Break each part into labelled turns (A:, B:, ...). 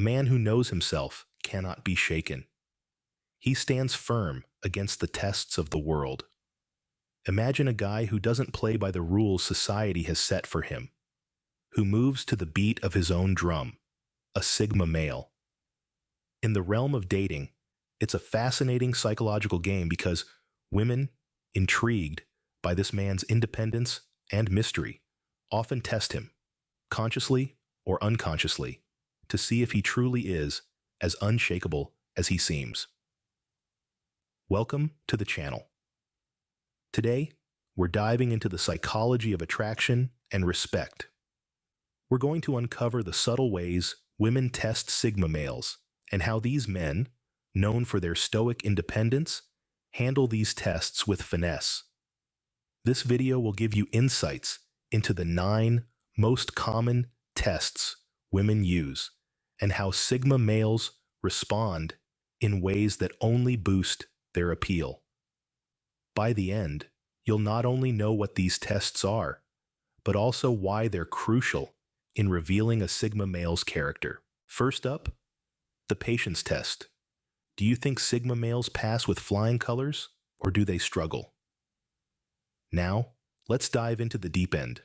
A: man who knows himself cannot be shaken. He stands firm against the tests of the world. Imagine a guy who doesn't play by the rules society has set for him, who moves to the beat of his own drum, a Sigma male. In the realm of dating, it's a fascinating psychological game because women, intrigued by this man's independence and mystery, often test him, consciously or unconsciously, to see if he truly is as unshakable as he seems. Welcome to the channel. Today, we're diving into the psychology of attraction and respect. We're going to uncover the subtle ways women test Sigma males and how these men, known for their stoic independence, handle these tests with finesse. This video will give you insights into the 9 most common tests women use and how Sigma males respond in ways that only boost their appeal. By the end, you'll not only know what these tests are, but also why they're crucial in revealing a Sigma male's character. First up, the patience test. Do you think Sigma males pass with flying colors, or do they struggle? Now, let's dive into the deep end.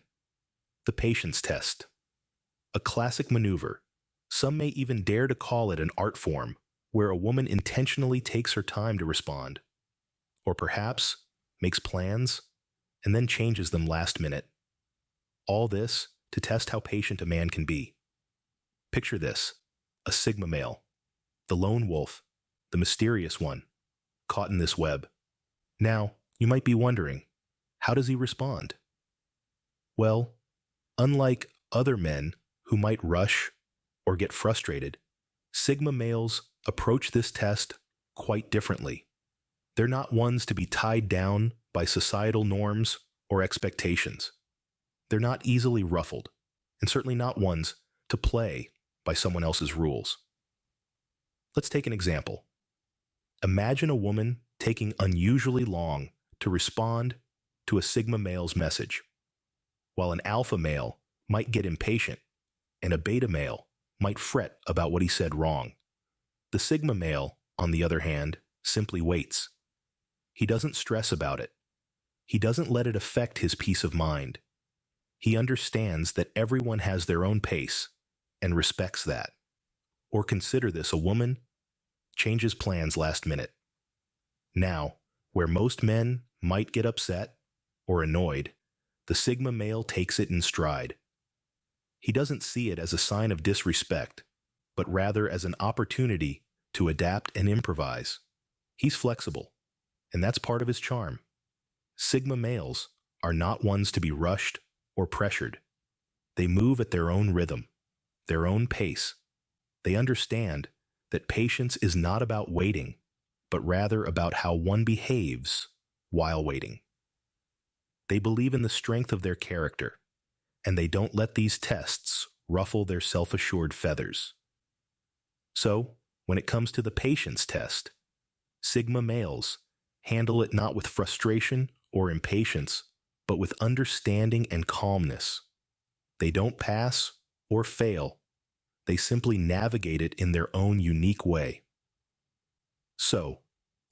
A: The patience test. A classic maneuver. Some may even dare to call it an art form, where a woman intentionally takes her time to respond. Or perhaps makes plans and then changes them last minute. All this to test how patient a man can be. Picture this, a Sigma male, the lone wolf, the mysterious one, caught in this web. Now, you might be wondering, how does he respond? Well, unlike other men who might rush or get frustrated, Sigma males approach this test quite differently. They're not ones to be tied down by societal norms or expectations. They're not easily ruffled, and certainly not ones to play by someone else's rules. Let's take an example. Imagine a woman taking unusually long to respond to a Sigma male's message, while an alpha male might get impatient and a beta male might fret about what he said wrong. The Sigma male, on the other hand, simply waits. He doesn't stress about it. He doesn't let it affect his peace of mind. He understands that everyone has their own pace and respects that. Or consider this a woman changes plans last minute. Now, where most men might get upset or annoyed, the Sigma male takes it in stride. He doesn't see it as a sign of disrespect, but rather as an opportunity to adapt and improvise. He's flexible, and that's part of his charm. Sigma males are not ones to be rushed or pressured. They move at their own rhythm, their own pace. They understand that patience is not about waiting, but rather about how one behaves while waiting. They believe in the strength of their character, and they don't let these tests ruffle their self-assured feathers. So, when it comes to the patience test, Sigma males handle it not with frustration or impatience, but with understanding and calmness. They don't pass or fail. They simply navigate it in their own unique way. So,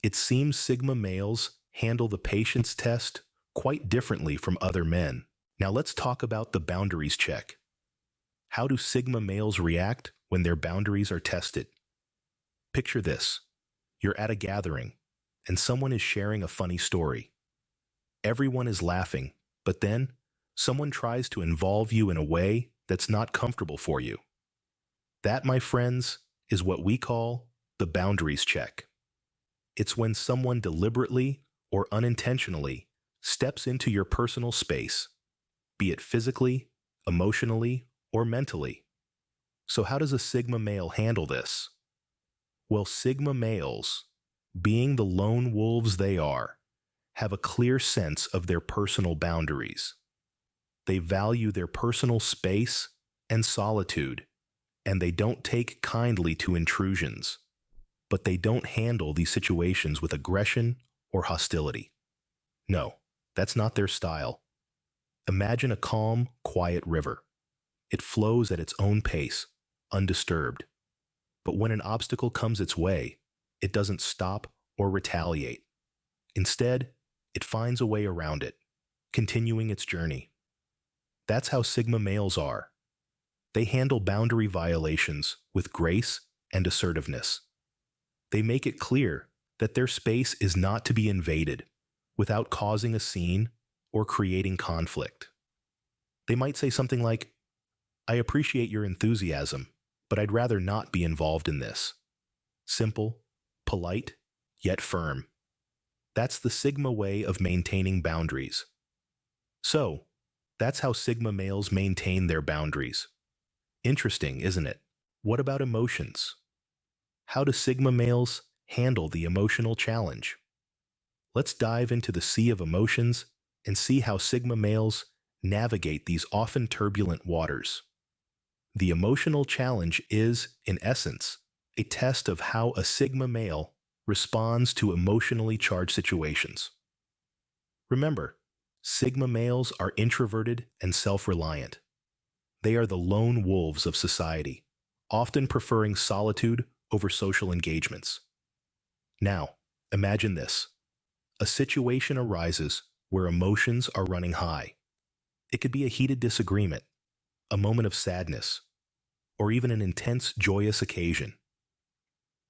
A: it seems Sigma males handle the patience test quite differently from other men. Now let's talk about the boundaries check. How do Sigma males react when their boundaries are tested? Picture this. You're at a gathering, and someone is sharing a funny story. Everyone is laughing, but then someone tries to involve you in a way that's not comfortable for you. That, my friends, is what we call the boundaries check. It's when someone deliberately or unintentionally steps into your personal space, be it physically, emotionally, or mentally. So how does a Sigma male handle this? Well, Sigma males, being the lone wolves they are, have a clear sense of their personal boundaries. They value their personal space and solitude, and they don't take kindly to intrusions, but they don't handle these situations with aggression or hostility. No, that's not their style. Imagine a calm, quiet river. It flows at its own pace, undisturbed. But when an obstacle comes its way, it doesn't stop or retaliate. Instead, it finds a way around it, continuing its journey. That's how Sigma males are. They handle boundary violations with grace and assertiveness. They make it clear that their space is not to be invaded without causing a scene or creating conflict. They might say something like, "I appreciate your enthusiasm, but I'd rather not be involved in this." Simple, polite, yet firm. That's the Sigma way of maintaining boundaries. So, that's how Sigma males maintain their boundaries. Interesting, isn't it? What about emotions? How do Sigma males handle the emotional challenge? Let's dive into the sea of emotions and see how Sigma males navigate these often turbulent waters. The emotional challenge is, in essence, a test of how a Sigma male responds to emotionally charged situations. Remember, Sigma males are introverted and self-reliant. They are the lone wolves of society, often preferring solitude over social engagements. Now, imagine this. A situation arises where emotions are running high. It could be a heated disagreement, a moment of sadness, or even an intense, joyous occasion.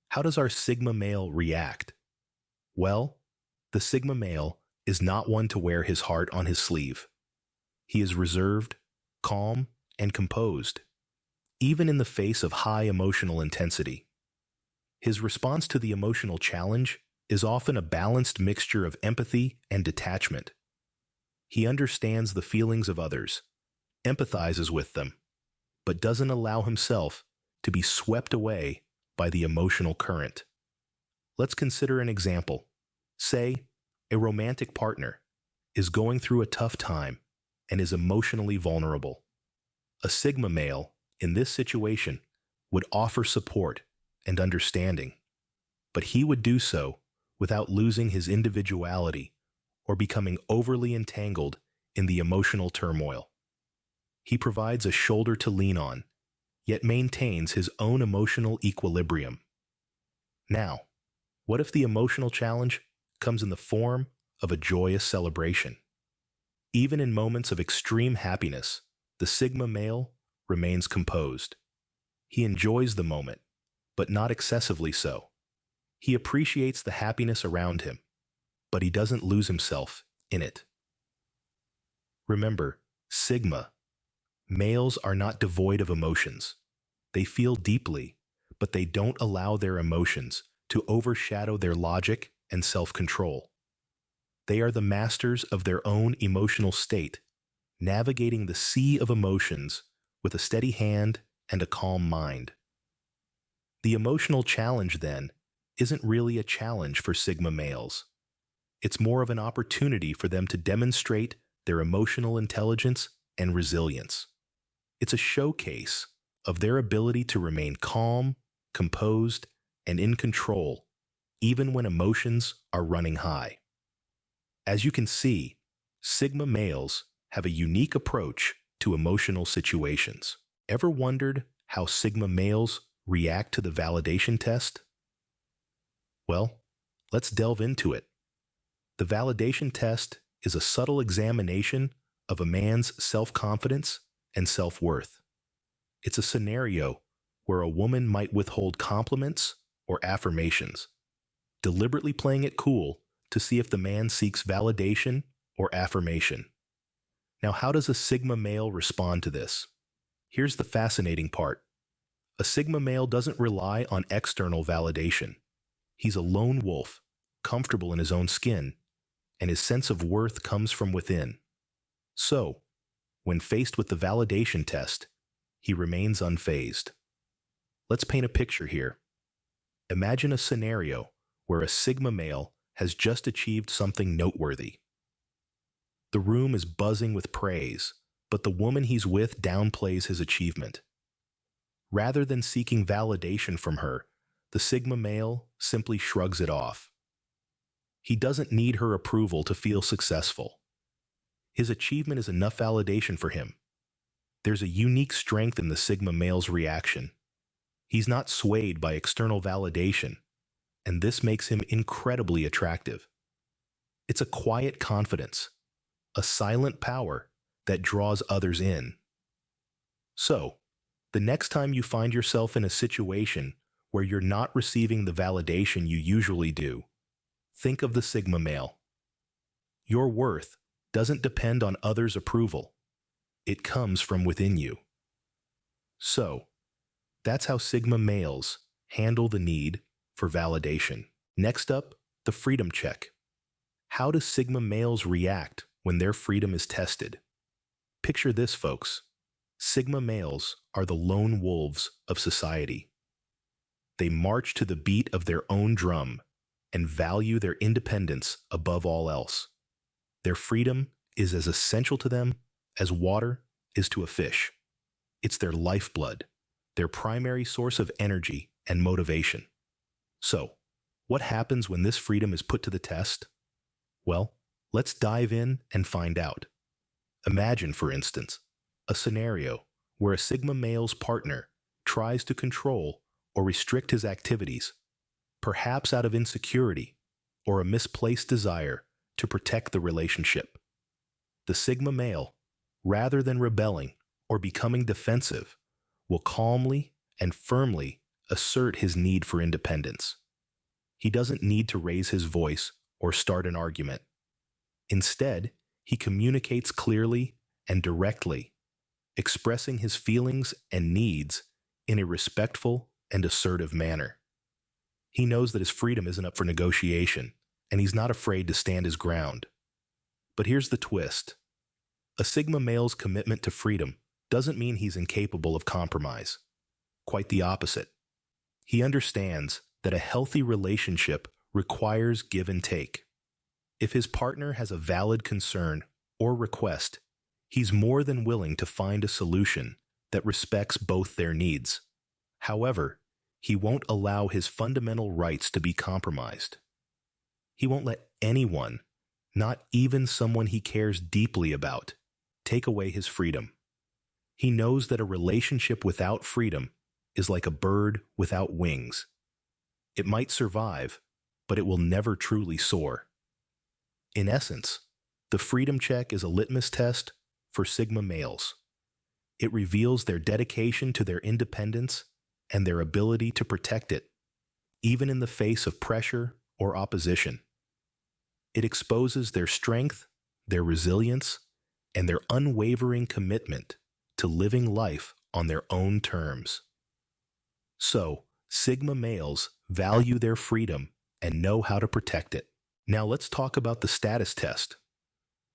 A: How does our Sigma male react? Well, the Sigma male is not one to wear his heart on his sleeve. He is reserved, calm, and composed, even in the face of high emotional intensity. His response to the emotional challenge is often a balanced mixture of empathy and detachment. He understands the feelings of others, empathizes with them, but doesn't allow himself to be swept away by the emotional current. Let's consider an example. Say, a romantic partner is going through a tough time and is emotionally vulnerable. A Sigma male, in this situation, would offer support and understanding, but he would do so without losing his individuality or becoming overly entangled in the emotional turmoil. He provides a shoulder to lean on, yet maintains his own emotional equilibrium. Now, what if the emotional challenge comes in the form of a joyous celebration? Even in moments of extreme happiness, the Sigma male remains composed. He enjoys the moment, but not excessively so. He appreciates the happiness around him, but he doesn't lose himself in it. Remember, Sigma males are not devoid of emotions. They feel deeply, but they don't allow their emotions to overshadow their logic and self-control. They are the masters of their own emotional state, navigating the sea of emotions with a steady hand and a calm mind. The emotional challenge, then, isn't really a challenge for Sigma males. It's more of an opportunity for them to demonstrate their emotional intelligence and resilience. It's a showcase of their ability to remain calm, composed, and in control, even when emotions are running high. As you can see, Sigma males have a unique approach to emotional situations. Ever wondered how Sigma males react to the validation test? Well, let's delve into it. The validation test is a subtle examination of a man's self-confidence and self-worth. It's a scenario where a woman might withhold compliments or affirmations, deliberately playing it cool to see if the man seeks validation or affirmation. Now, how does a Sigma male respond to this? Here's the fascinating part. A Sigma male doesn't rely on external validation. He's a lone wolf, comfortable in his own skin, and his sense of worth comes from within. So, when faced with the validation test, he remains unfazed. Let's paint a picture here. Imagine a scenario where a Sigma male has just achieved something noteworthy. The room is buzzing with praise, but the woman he's with downplays his achievement. Rather than seeking validation from her, the Sigma male simply shrugs it off. He doesn't need her approval to feel successful. His achievement is enough validation for him. There's a unique strength in the Sigma male's reaction. He's not swayed by external validation, and this makes him incredibly attractive. It's a quiet confidence, a silent power that draws others in. So, the next time you find yourself in a situation where you're not receiving the validation you usually do, think of the Sigma male. Your worth doesn't depend on others' approval. It comes from within you. So, that's how Sigma males handle the need for validation. Next up, the freedom check. How do Sigma males react when their freedom is tested? Picture this, folks. Sigma males are the lone wolves of society. They march to the beat of their own drum and value their independence above all else. Their freedom is as essential to them as water is to a fish. It's their lifeblood, their primary source of energy and motivation. So, what happens when this freedom is put to the test? Well, let's dive in and find out. Imagine, for instance, a scenario where a Sigma male's partner tries to control or restrict his activities, perhaps out of insecurity or a misplaced desire to protect the relationship. The Sigma male, rather than rebelling or becoming defensive, will calmly and firmly assert his need for independence. He doesn't need to raise his voice or start an argument. Instead, he communicates clearly and directly, expressing his feelings and needs in a respectful and assertive manner. He knows that his freedom isn't up for negotiation, and he's not afraid to stand his ground. But here's the twist. A Sigma male's commitment to freedom doesn't mean he's incapable of compromise. Quite the opposite. He understands that a healthy relationship requires give and take. If his partner has a valid concern or request, he's more than willing to find a solution that respects both their needs. However, he won't allow his fundamental rights to be compromised. He won't let anyone, not even someone he cares deeply about, take away his freedom. He knows that a relationship without freedom is like a bird without wings. It might survive, but it will never truly soar. In essence, the freedom check is a litmus test for Sigma males. It reveals their dedication to their independence and their ability to protect it, even in the face of pressure or opposition. It exposes their strength, their resilience, and their unwavering commitment to living life on their own terms. So, Sigma males value their freedom and know how to protect it. Now let's talk about the status test.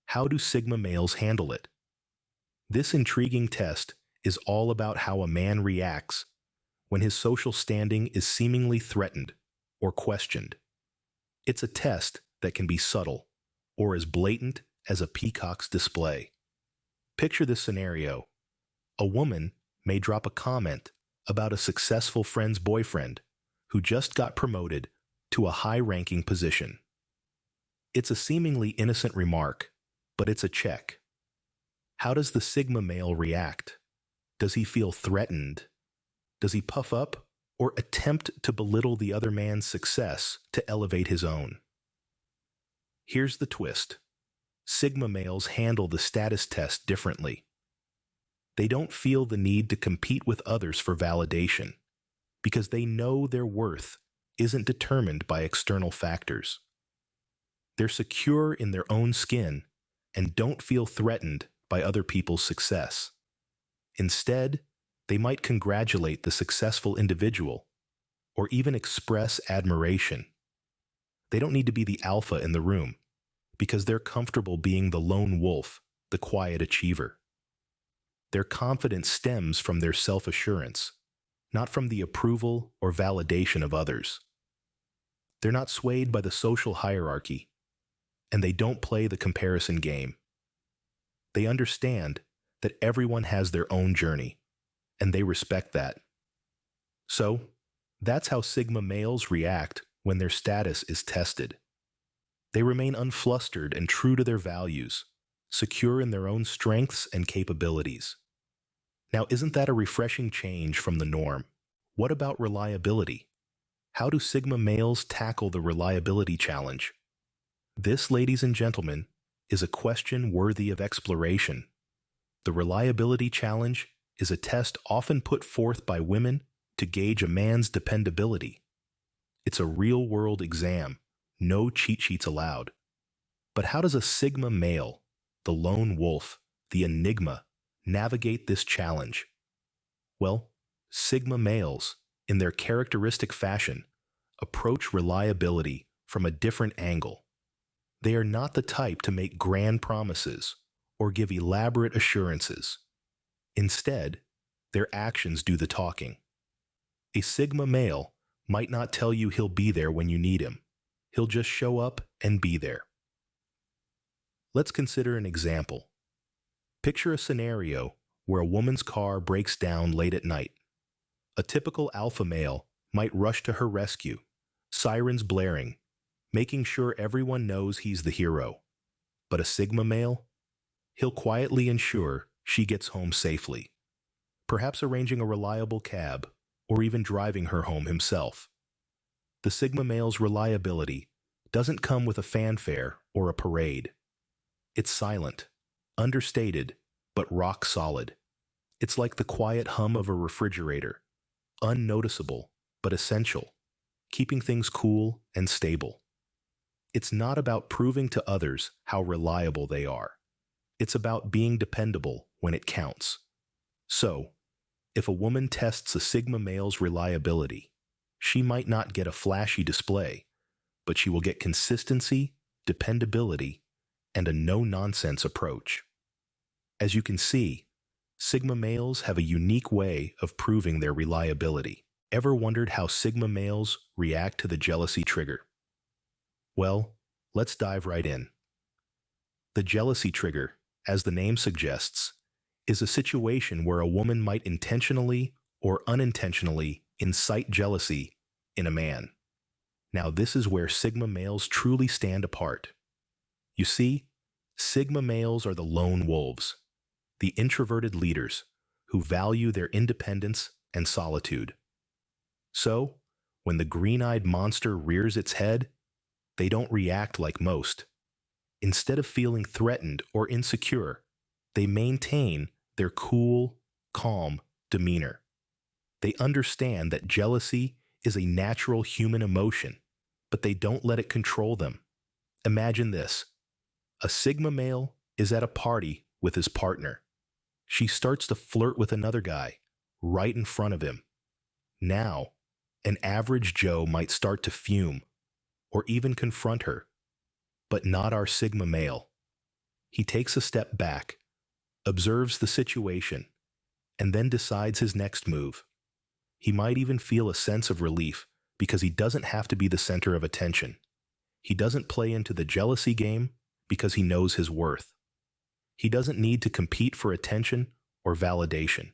A: How do Sigma males handle it? This intriguing test is all about how a man reacts when his social standing is seemingly threatened or questioned. It's a test that can be subtle or as blatant as a peacock's display. Picture this scenario. A woman may drop a comment about a successful friend's boyfriend who just got promoted to a high-ranking position. It's a seemingly innocent remark, but it's a check. How does the Sigma male react? Does he feel threatened? Does he puff up or attempt to belittle the other man's success to elevate his own? Here's the twist. Sigma males handle the status test differently. They don't feel the need to compete with others for validation because they know their worth isn't determined by external factors. They're secure in their own skin and don't feel threatened by other people's success. Instead, they might congratulate the successful individual or even express admiration. They don't need to be the alpha in the room because they're comfortable being the lone wolf, the quiet achiever. Their confidence stems from their self-assurance, not from the approval or validation of others. They're not swayed by the social hierarchy, and they don't play the comparison game. They understand that everyone has their own journey, and they respect that. So, that's how Sigma males react when their status is tested. They remain unflustered and true to their values, secure in their own strengths and capabilities. Now, isn't that a refreshing change from the norm? What about reliability? How do Sigma males tackle the reliability challenge? This, ladies and gentlemen, is a question worthy of exploration. The reliability challenge is a test often put forth by women to gauge a man's dependability. It's a real-world exam, no cheat sheets allowed. But how does a Sigma male, the lone wolf, the enigma, navigate this challenge? Well, Sigma males, in their characteristic fashion, approach reliability from a different angle. They are not the type to make grand promises or give elaborate assurances. Instead, their actions do the talking. A Sigma male might not tell you he'll be there when you need him. He'll just show up and be there. Let's consider an example. Picture a scenario where a woman's car breaks down late at night. A typical alpha male might rush to her rescue, sirens blaring, making sure everyone knows he's the hero. But a Sigma male? He'll quietly ensure she gets home safely, perhaps arranging a reliable cab or even driving her home himself. The Sigma male's reliability doesn't come with a fanfare or a parade. It's silent, understated, but rock solid. It's like the quiet hum of a refrigerator, unnoticeable but essential, keeping things cool and stable. It's not about proving to others how reliable they are. It's about being dependable when it counts. So, if a woman tests a Sigma male's reliability, she might not get a flashy display, but she will get consistency, dependability, and a no-nonsense approach. As you can see, Sigma males have a unique way of proving their reliability. Ever wondered how Sigma males react to the jealousy trigger? Well, let's dive right in. The jealousy trigger, as the name suggests, is a situation where a woman might intentionally or unintentionally incite jealousy in a man. Now, this is where Sigma males truly stand apart. You see, Sigma males are the lone wolves, the introverted leaders who value their independence and solitude. So, when the green-eyed monster rears its head, they don't react like most. Instead of feeling threatened or insecure, they maintain their cool, calm demeanor. They understand that jealousy is a natural human emotion, but they don't let it control them. Imagine this. A Sigma male is at a party with his partner. She starts to flirt with another guy right in front of him. Now, an average Joe might start to fume or even confront her, but not our Sigma male. He takes a step back, observes the situation, and then decides his next move. He might even feel a sense of relief because he doesn't have to be the center of attention. He doesn't play into the jealousy game because he knows his worth. He doesn't need to compete for attention or validation.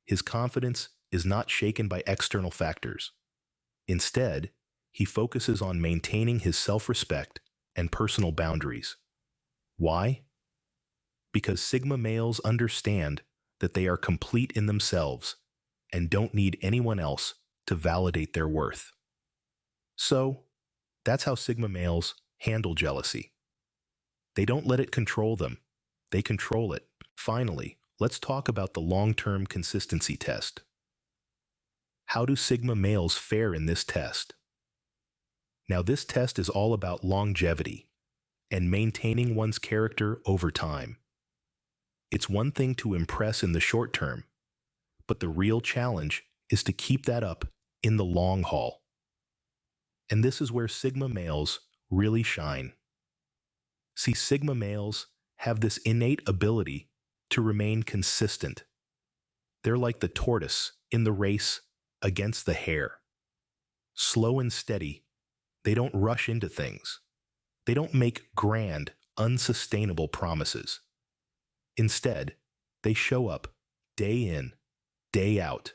A: His confidence is not shaken by external factors. Instead, he focuses on maintaining his self-respect and personal boundaries. Why? Because Sigma males understand that they are complete in themselves and don't need anyone else to validate their worth. So, that's how Sigma males handle jealousy. They don't let it control them. They control it. Finally, let's talk about the long-term consistency test. How do Sigma males fare in this test? Now, this test is all about longevity and maintaining one's character over time. It's one thing to impress in the short term, but the real challenge is to keep that up in the long haul. And this is where Sigma males really shine. See, Sigma males have this innate ability to remain consistent. They're like the tortoise in the race against the hare. Slow and steady, they don't rush into things. They don't make grand, unsustainable promises. Instead, they show up day in, day out,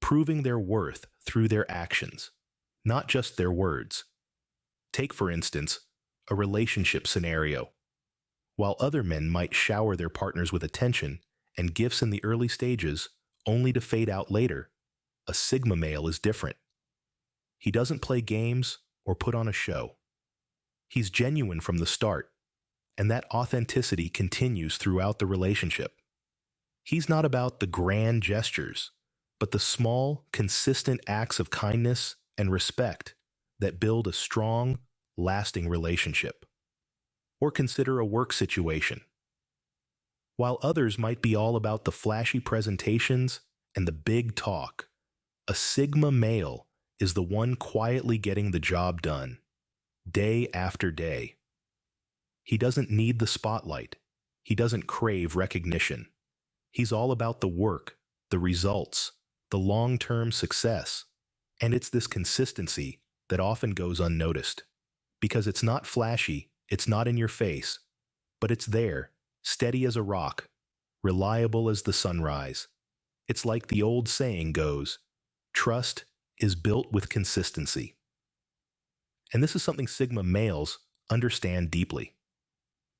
A: proving their worth through their actions, not just their words. Take, for instance, a relationship scenario. While other men might shower their partners with attention and gifts in the early stages, only to fade out later, A Sigma male is different. He doesn't play games or put on a show. He's genuine from the start, and that authenticity continues throughout the relationship. He's not about the grand gestures, but the small, consistent acts of kindness and respect that build a strong, lasting relationship. Or consider a work situation. While others might be all about the flashy presentations and the big talk, a Sigma male is the one quietly getting the job done, day after day. He doesn't need the spotlight. He doesn't crave recognition. He's all about the work, the results, the long-term success. And it's this consistency that often goes unnoticed. Because it's not flashy, it's not in your face, but it's there, steady as a rock, reliable as the sunrise. It's like the old saying goes, trust is built with consistency. And this is something Sigma males understand deeply.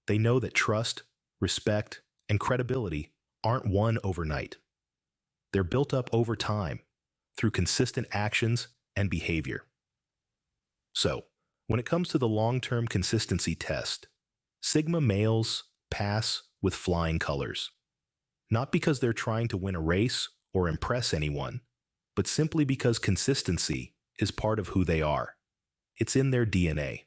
A: They know that trust, respect, and credibility aren't won overnight. They're built up over time through consistent actions and behavior. So, when it comes to the long-term consistency test, Sigma males pass with flying colors. Not because they're trying to win a race or impress anyone, but simply because consistency is part of who they are. It's in their DNA.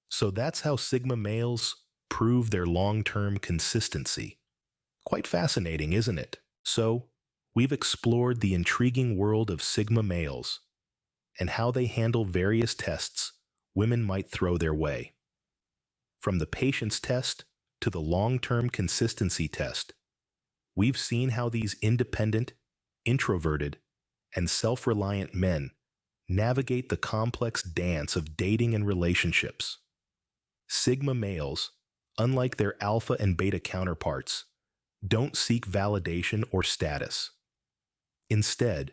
A: So that's how Sigma males prove their long-term consistency. Quite fascinating, isn't it? So, we've explored the intriguing world of Sigma males and how they handle various tests women might throw their way. From the patience test to the long-term consistency test, we've seen how these independent, introverted, and self-reliant men navigate the complex dance of dating and relationships. Sigma males, unlike their alpha and beta counterparts, don't seek validation or status. Instead,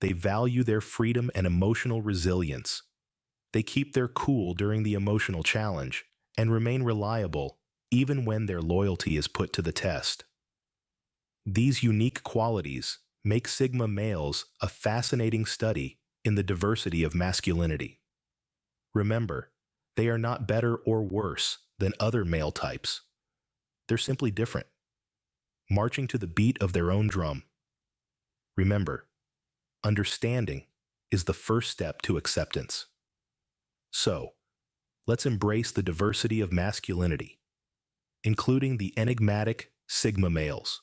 A: they value their freedom and emotional resilience. They keep their cool during the emotional challenge and remain reliable even when their loyalty is put to the test. These unique qualities make Sigma males a fascinating study in the diversity of masculinity. Remember, they are not better or worse than other male types. They're simply different, marching to the beat of their own drum. Remember, understanding is the first step to acceptance. So, let's embrace the diversity of masculinity, including the enigmatic Sigma males.